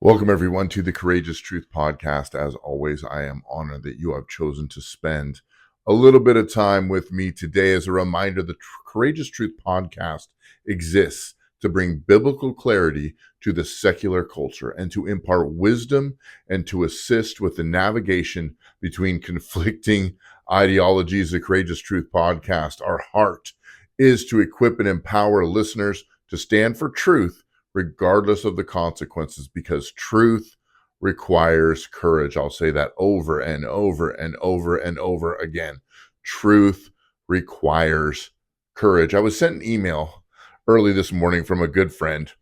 Welcome, everyone, to the Courageous Truth Podcast. As always, I am honored that you have chosen to spend a little bit of time with me today. As a reminder, the Courageous Truth Podcast exists to bring biblical clarity to the secular culture and to impart wisdom and to assist with the navigation between conflicting ideologies. The Courageous Truth Podcast, our heart is to equip and empower listeners to stand for truth regardless of the consequences, because truth requires courage. I'll say that over and over and over and over again. Truth requires courage. I was sent an email early this morning from a good friend,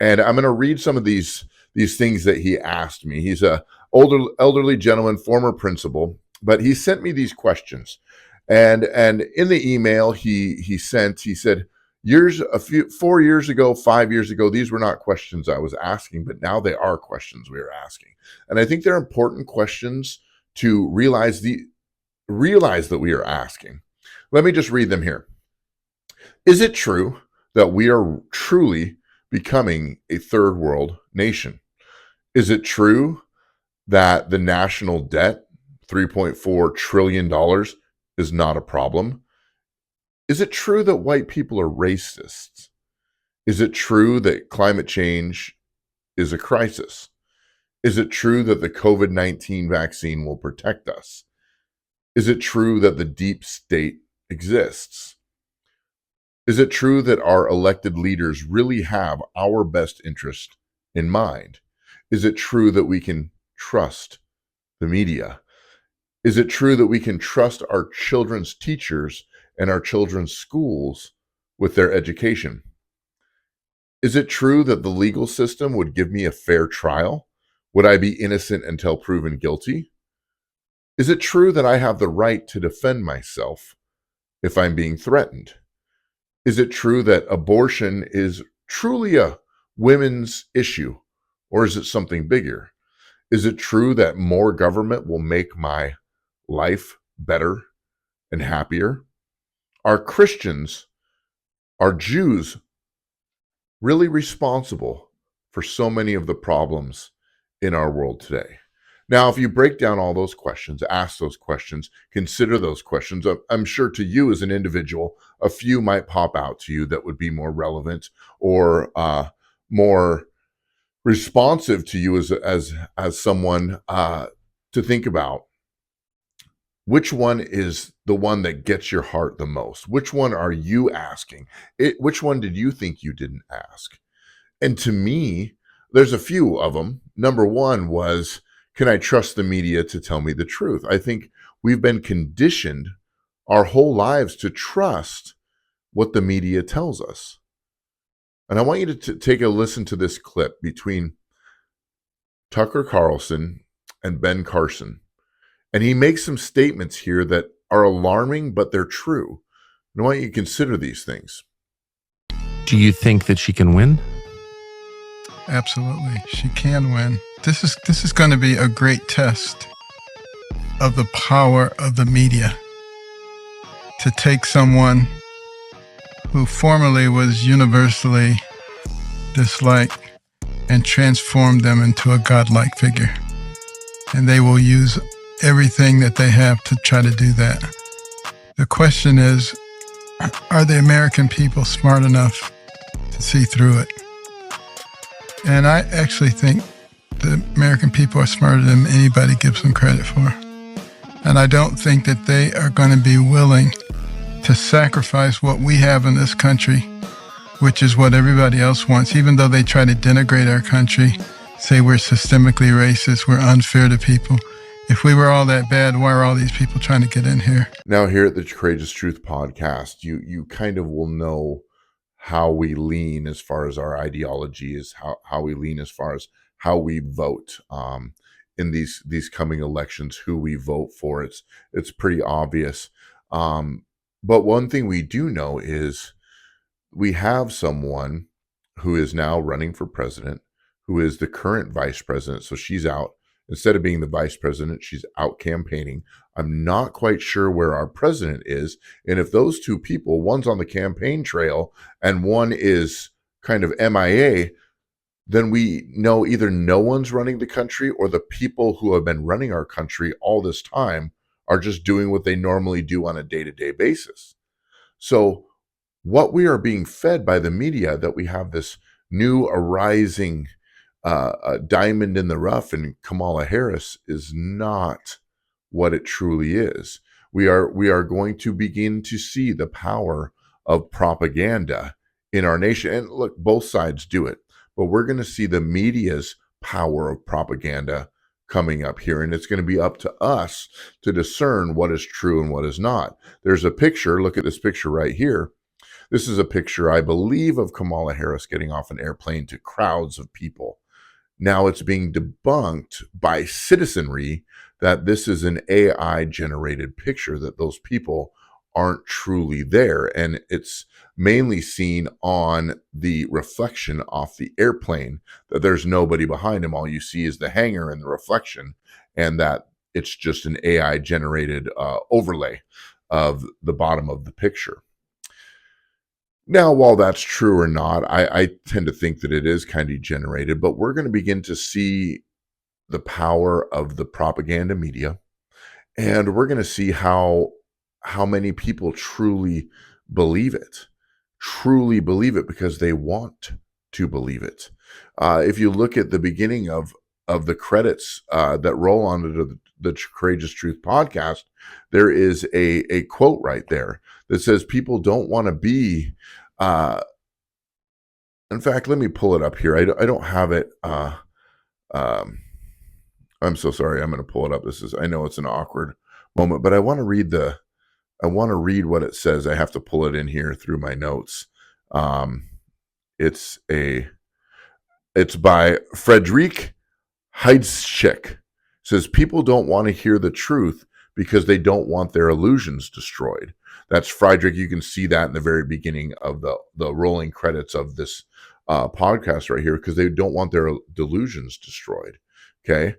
and I'm going to read some of these things that he asked me. He's a elderly gentleman, former principal, but he sent me these questions. And in the email he said, 4 years ago, 5 years ago, these were not questions I was asking, but now they are questions we are asking. And I think they're important questions to realize that we are asking. Let me just read them here. Is it true that we are truly becoming a third world nation? Is it true that the national debt, $3.4 trillion, is not a problem? Is it true that white people are racists? Is it true that climate change is a crisis? Is it true that the COVID-19 vaccine will protect us? Is it true that the deep state exists? Is it true that our elected leaders really have our best interest in mind? Is it true that we can trust the media? Is it true that we can trust our children's teachers and our children's schools with their education? Is it true that the legal system would give me a fair trial? Would I be innocent until proven guilty? Is it true that I have the right to defend myself if I'm being threatened? Is it true that abortion is truly a women's issue, or is it something bigger? Is it true that more government will make my life better and happier? Are Christians, are Jews really responsible for so many of the problems in our world today? Now, if you break down all those questions, ask those questions, consider those questions, I'm sure to you as an individual, a few might pop out to you that would be more relevant or more responsive to you as someone to think about. Which one is the one that gets your heart the most? Which one are you asking? Which one did you think you didn't ask? And to me, there's a few of them. Number one was, can I trust the media to tell me the truth? I think we've been conditioned our whole lives to trust what the media tells us. And I want you to take a listen to this clip between Tucker Carlson and Ben Carson. And he makes some statements here that are alarming, but they're true. And I want you to consider these things. Do you think that she can win? Absolutely. She can win. This is going to be a great test of the power of the media to take someone who formerly was universally disliked and transform them into a godlike figure. And they will use everything that they have to try to do that. The question is, are the American people smart enough to see through it? And I actually think the American people are smarter than anybody gives them credit for. And I don't think that they are going to be willing to sacrifice what we have in this country, which is what everybody else wants, even though they try to denigrate our country, say we're systemically racist, we're unfair to people. If we were all that bad, why are all these people trying to get in here? Now, here at the Courageous Truth Podcast, you kind of will know how we lean as far as our ideology is, how we lean as far as how we vote in these coming elections, who we vote for. It's pretty obvious. But one thing we do know is we have someone who is now running for president, who is the current vice president. So she's out. Instead of being the vice president, she's out campaigning. I'm not quite sure where our president is. And if those two people, one's on the campaign trail and one is kind of MIA, then we know either no one's running the country or the people who have been running our country all this time are just doing what they normally do on a day-to-day basis. So what we are being fed by the media, that we have this new arising diamond in the rough in Kamala Harris, is not what it truly is. We are going to begin to see the power of propaganda in our nation. And look, both sides do it, but we're going to see the media's power of propaganda coming up here, and it's going to be up to us to discern what is true and what is not. There's a picture. Look at this picture right here. This is a picture, I believe, of Kamala Harris getting off an airplane to crowds of people. Now it's being debunked by citizenry that this is an AI generated picture, that those people aren't truly there. And it's mainly seen on the reflection off the airplane, that there's nobody behind him. All you see is the hangar and the reflection, and that it's just an AI generated overlay of the bottom of the picture. Now, while that's true or not, I tend to think that it is kind of generated, but we're going to begin to see the power of the propaganda media, and we're going to see how many people truly believe it because they want to believe it. If you look at the beginning of the credits that roll onto the Courageous Truth podcast, there is a quote right there that says people don't want to be. In fact, let me pull it up here. I don't have it. I'm so sorry. I'm going to pull it up. I know it's an awkward moment, but I want to read what it says. I have to pull it in here through my notes. It's by Friedrich Heidsieck. It says people don't want to hear the truth because they don't want their illusions destroyed. That's Friedrich. You can see that in the very beginning of the rolling credits of this podcast right here, because they don't want their delusions destroyed. Okay.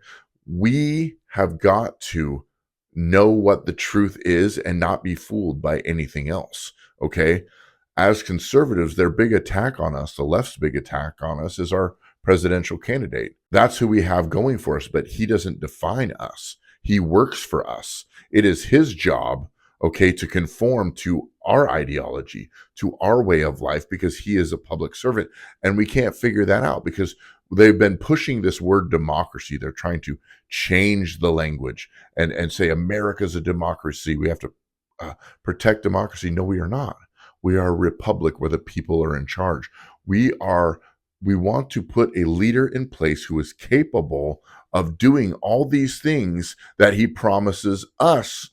We have got to know what the truth is and not be fooled by anything else. Okay. As conservatives, their big attack on us, the left's big attack on us, is our presidential candidate. That's who we have going for us, but he doesn't define us. He works for us. It is his job, okay, to conform to our ideology, to our way of life, because he is a public servant. And we can't figure that out because they've been pushing this word democracy. They're trying to change the language and say America's a democracy. We have to protect democracy. No, we are not. We are a republic where the people are in charge. We want to put a leader in place who is capable of doing all these things that he promises us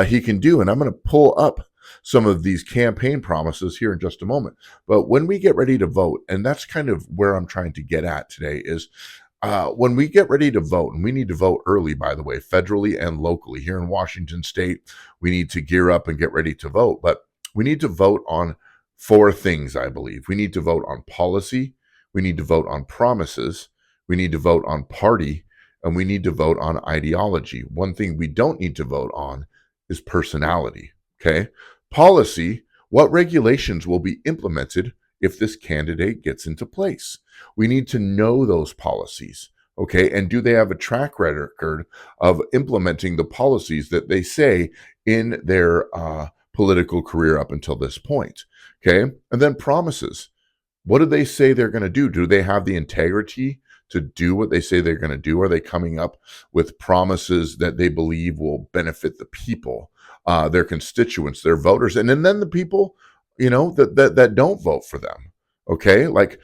he can do. And I'm going to pull up some of these campaign promises here in just a moment. But when we get ready to vote, and that's kind of where I'm trying to get at today, is when we get ready to vote, and we need to vote early, by the way, federally and locally. Here in Washington State, we need to gear up and get ready to vote. But we need to vote on 4 things, I believe. We need to vote on policy. We need to vote on promises. We need to vote on party. And we need to vote on ideology. One thing we don't need to vote on is personality. Okay. Policy: what regulations will be implemented if this candidate gets into place? We need to know those policies. Okay. And do they have a track record of implementing the policies that they say in their political career up until this point? Okay. And then promises: what do they say they're going to do? Do they have the integrity to do what they say they're going to do? Are they coming up with promises that they believe will benefit the people, their constituents, their voters, and then the people, that don't vote for them? Okay, like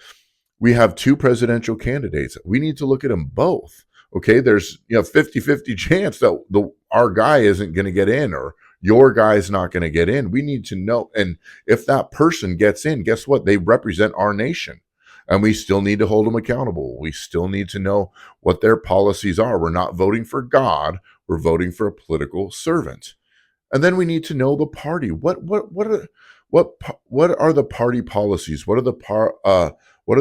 we have 2 presidential candidates. We need to look at them both. Okay, there's 50-50 chance that our guy isn't going to get in, or your guy's not going to get in. We need to know, and if that person gets in, guess what? They represent our nation. And we still need to hold them accountable. We still need to know what their policies are. We're not voting for God. We're voting for a political servant. And then we need to know the party. What are the party policies? What are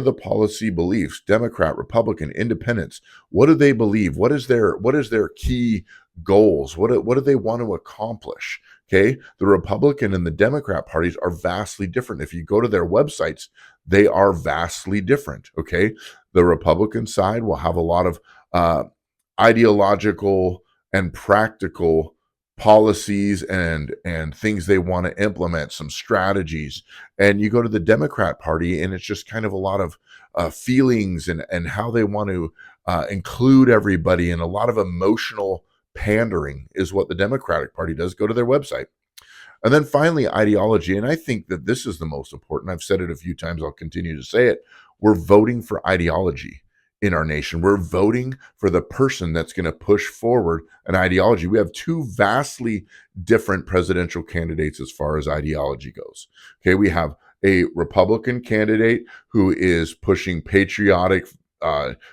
the policy beliefs? Democrat, Republican, Independents. What do they believe? What is their key goals? What do they want to accomplish? Okay, the Republican and the Democrat parties are vastly different. If you go to their websites, they are vastly different. Okay, The Republican side will have a lot of ideological and practical policies and things they want to implement, some strategies. And you go to the Democrat Party, and it's just kind of a lot of feelings and how they want to include everybody, and a lot of emotional pandering is what the Democratic Party does. Go to their website. And then finally, ideology. And I think that this is the most important. I've said it a few times. I'll continue to say it. We're voting for ideology in our nation. We're voting for the person that's going to push forward an ideology. We have two vastly different presidential candidates as far as ideology goes. Okay, we have a Republican candidate who is pushing patriotic,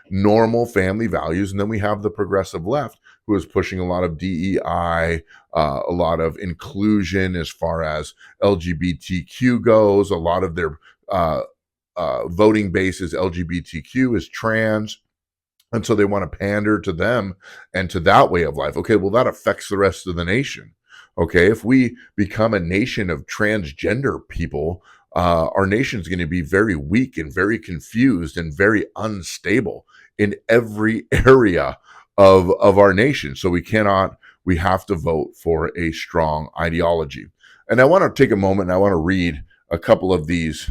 normal family values. And then we have the progressive left who is pushing a lot of DEI, a lot of inclusion as far as LGBTQ goes. A lot of their voting base is LGBTQ, is trans. And so they want to pander to them and to that way of life. Okay, well, that affects the rest of the nation. Okay, if we become a nation of transgender people, our nation is going to be very weak and very confused and very unstable in every area of our nation. So we have to vote for a strong ideology. And I want to take a moment and I want to read a couple of these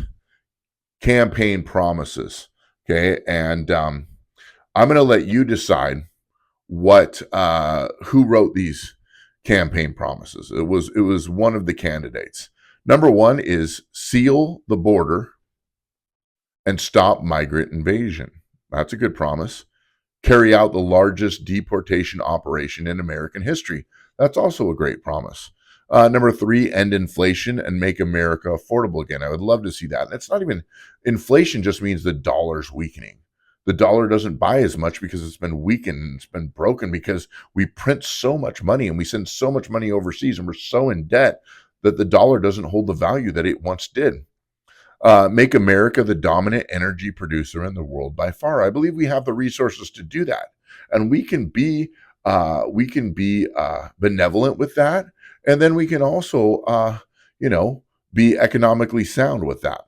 campaign promises. Okay, and I'm going to let you decide who wrote these campaign promises. It was one of the candidates. Number one is seal the border and stop migrant invasion. That's a good promise. Carry out the largest deportation operation in American history. That's also a great promise. Number three, end inflation and make America affordable again. I would love to see that. And it's not even, inflation just means the dollar's weakening. The dollar doesn't buy as much because it's been weakened, it's been broken because we print so much money and we send so much money overseas and we're so in debt that the dollar doesn't hold the value that it once did. Make America the dominant energy producer in the world by far. I believe we have the resources to do that, and we can be benevolent with that, and then we can also be economically sound with that.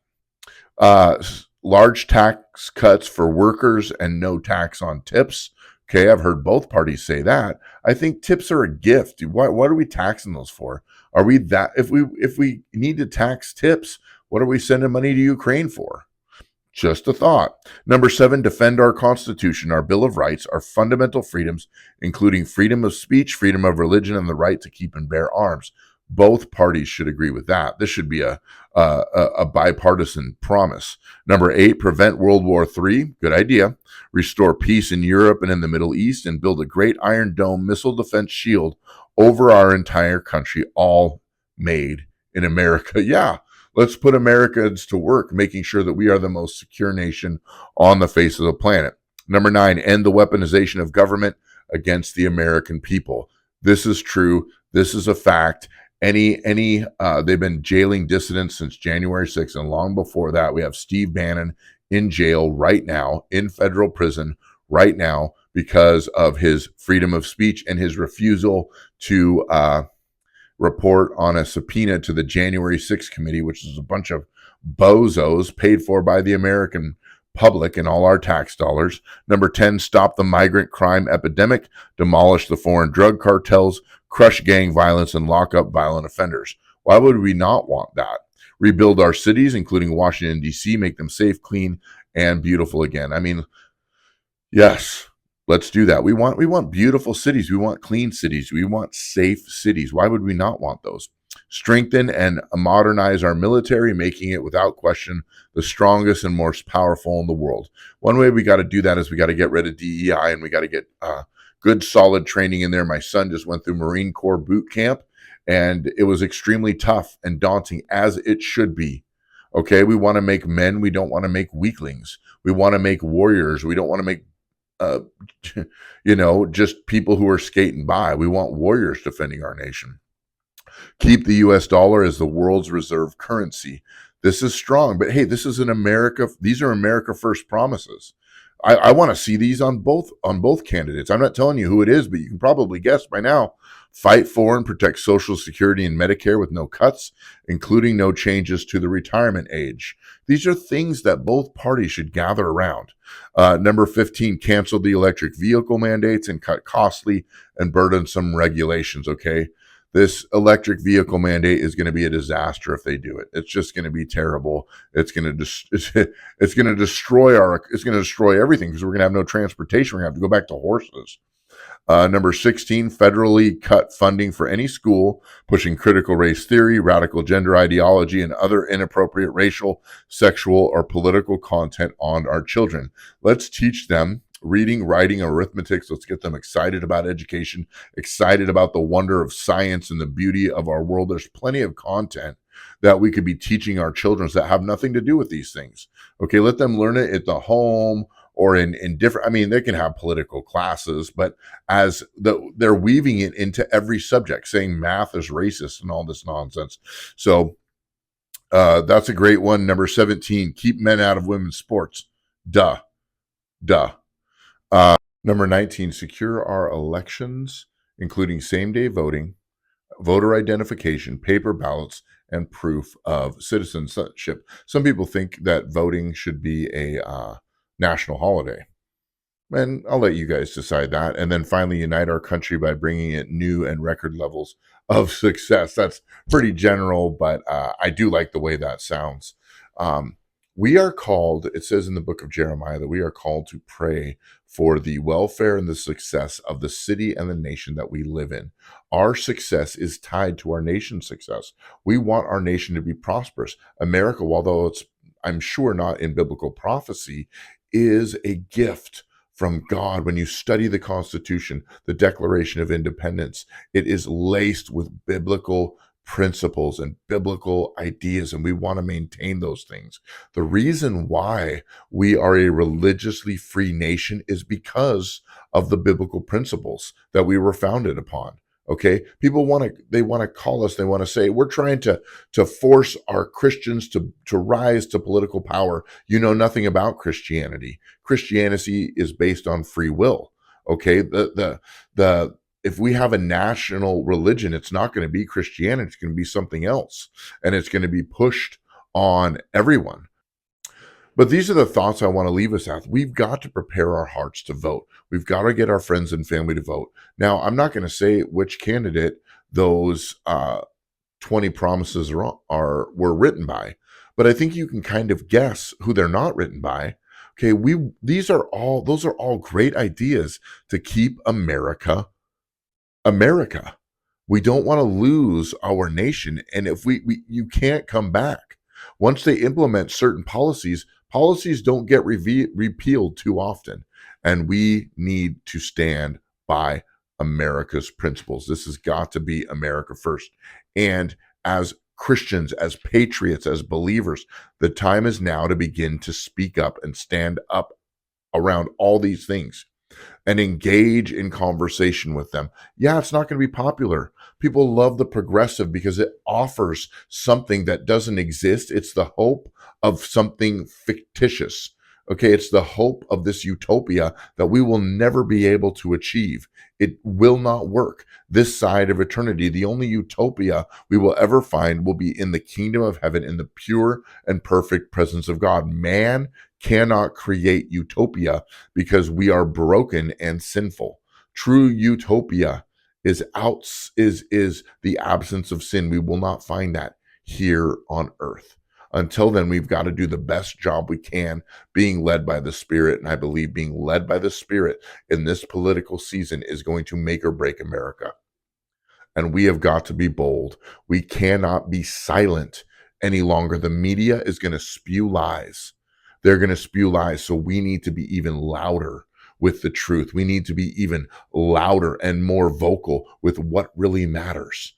Large tax cuts for workers and no tax on tips. Okay, I've heard both parties say that. I think tips are a gift. What are we taxing those for? Are we that if we need to tax tips, what are we sending money to Ukraine for? Just a thought. Number 7, defend our Constitution, our Bill of Rights, our fundamental freedoms, including freedom of speech, freedom of religion, and the right to keep and bear arms. Both parties should agree with that. This should be a bipartisan promise. Number 8, prevent World War III. Good idea. Restore peace in Europe and in the Middle East and build a great Iron Dome missile defense shield over our entire country, all made in America. Yeah, let's put Americans to work, making sure that we are the most secure nation on the face of the planet. Number 9, end the weaponization of government against the American people. This is true. This is a fact. They've been jailing dissidents since January 6th, and long before that, we have Steve Bannon in jail right now, in federal prison right now, because of his freedom of speech and his refusal to report on a subpoena to the January 6th committee, which is a bunch of bozos paid for by the American public and all our tax dollars. Number 10, stop the migrant crime epidemic, demolish the foreign drug cartels, crush gang violence, and lock up violent offenders. Why would we not want that? Rebuild our cities, including Washington, D.C., make them safe, clean, and beautiful again. I mean, yes, let's do that. We want beautiful cities. We want clean cities. We want safe cities. Why would we not want those? Strengthen and modernize our military, making it without question the strongest and most powerful in the world. One way we got to do that is we got to get rid of DEI, and we got to get good, solid training in there. My son just went through Marine Corps boot camp, and it was extremely tough and daunting, as it should be. Okay, we want to make men. We don't want to make weaklings. We want to make warriors. We don't want to make just people who are skating by. We want warriors defending our nation. Keep the U.S. dollar as the world's reserve currency. This is strong, but hey, this is in America. These are America First promises. I want to see these on both candidates. I'm not telling you who it is, but you can probably guess by now. Fight for and protect Social Security and Medicare with no cuts, including no changes to the retirement age. These are things that both parties should gather around. Number 15, cancel the electric vehicle mandates and cut costly and burdensome regulations. Okay. This electric vehicle mandate is going to be a disaster if they do it. It's just going to be terrible. It's going to destroy everything, because we're going to have no transportation. We're going to have to go back to horses. Number 16, federally cut funding for any school pushing critical race theory, radical gender ideology, and other inappropriate racial, sexual, or political content on our children. Let's teach them reading, writing, arithmetic. Let's get them excited about education, excited about the wonder of science and the beauty of our world. There's plenty of content that we could be teaching our children that have nothing to do with these things. Okay, let them learn it at the home or in different, I mean, they can have political classes, but they're weaving it into every subject, saying math is racist and all this nonsense. So that's a great one. Number 17, keep men out of women's sports. Duh. Number 19, secure our elections, including same-day voting, voter identification, paper ballots, and proof of citizenship. Some people think that voting should be a national holiday. And I'll let you guys decide that. And then finally, unite our country by bringing it new and record levels of success. That's pretty general, but I do like the way that sounds. We are called, it says in the book of Jeremiah, that we are called to pray for the welfare and the success of the city and the nation that we live in. Our success is tied to our nation's success. We want our nation to be prosperous. America, although it's, I'm sure, not in biblical prophecy, is a gift from God. When you study the Constitution, the Declaration of Independence, it is laced with biblical principles and biblical ideas, and we want to maintain those things. The reason why we are a religiously free nation is because of the biblical principles that we were founded upon. Okay, people want to call us, they want to say we're trying to force our Christians to rise to political power. You know nothing about Christianity. Christianity is based on free will. Okay, if we have a national religion, it's not going to be Christianity, it's going to be something else, and it's going to be pushed on everyone. But these are the thoughts I want to leave us at. We've got to prepare our hearts to vote. We've got to get our friends and family to vote. Now, I'm not going to say which candidate those 20 promises were written by, but I think you can kind of guess who they're not written by. Okay, those are all great ideas to keep America. We don't want to lose our nation, and if you can't come back. Once they implement certain policies don't get repealed too often, and we need to stand by America's principles. This has got to be America first. And as Christians, as patriots, as believers, the time is now to begin to speak up and stand up around all these things and engage in conversation with them. Yeah, it's not going to be popular. People love the progressive because it offers something that doesn't exist. It's the hope of something fictitious. Okay, it's the hope of this utopia that we will never be able to achieve. It will not work. This side of eternity, the only utopia we will ever find will be in the kingdom of heaven, in the pure and perfect presence of God. Man cannot create utopia because we are broken and sinful. True utopia is the absence of sin. We will not find that here on earth. Until then, we've got to do the best job we can being led by the Spirit. And I believe being led by the Spirit in this political season is going to make or break America. And we have got to be bold. We cannot be silent any longer. The media is going to spew lies. They're going to spew lies. So we need to be even louder with the truth. We need to be even louder and more vocal with what really matters.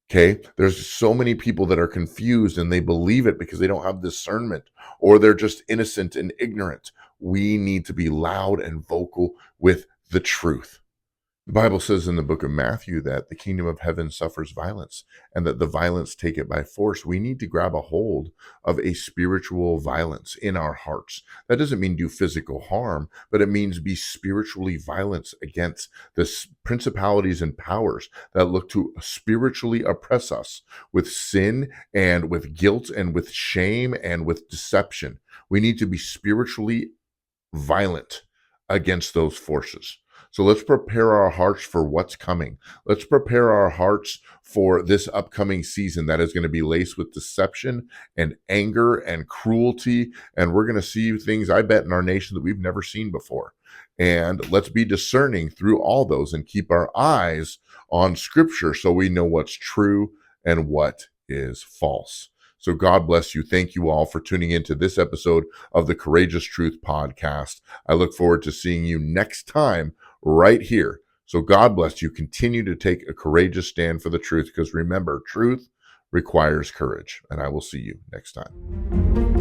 Okay, there's so many people that are confused and they believe it because they don't have discernment, or they're just innocent and ignorant. We need to be loud and vocal with the truth. The Bible says in the book of Matthew that the kingdom of heaven suffers violence and that the violence take it by force. We need to grab a hold of a spiritual violence in our hearts. That doesn't mean do physical harm, but it means be spiritually violent against the principalities and powers that look to spiritually oppress us with sin and with guilt and with shame and with deception. We need to be spiritually violent against those forces. So let's prepare our hearts for what's coming. Let's prepare our hearts for this upcoming season that is going to be laced with deception and anger and cruelty. And we're going to see things, I bet, in our nation that we've never seen before. And let's be discerning through all those and keep our eyes on Scripture so we know what's true and what is false. So God bless you. Thank you all for tuning into this episode of the Courageous Truth Podcast. I look forward to seeing you next time right here. So God bless you. Continue to take a courageous stand for the truth, because remember, truth requires courage. And I will see you next time.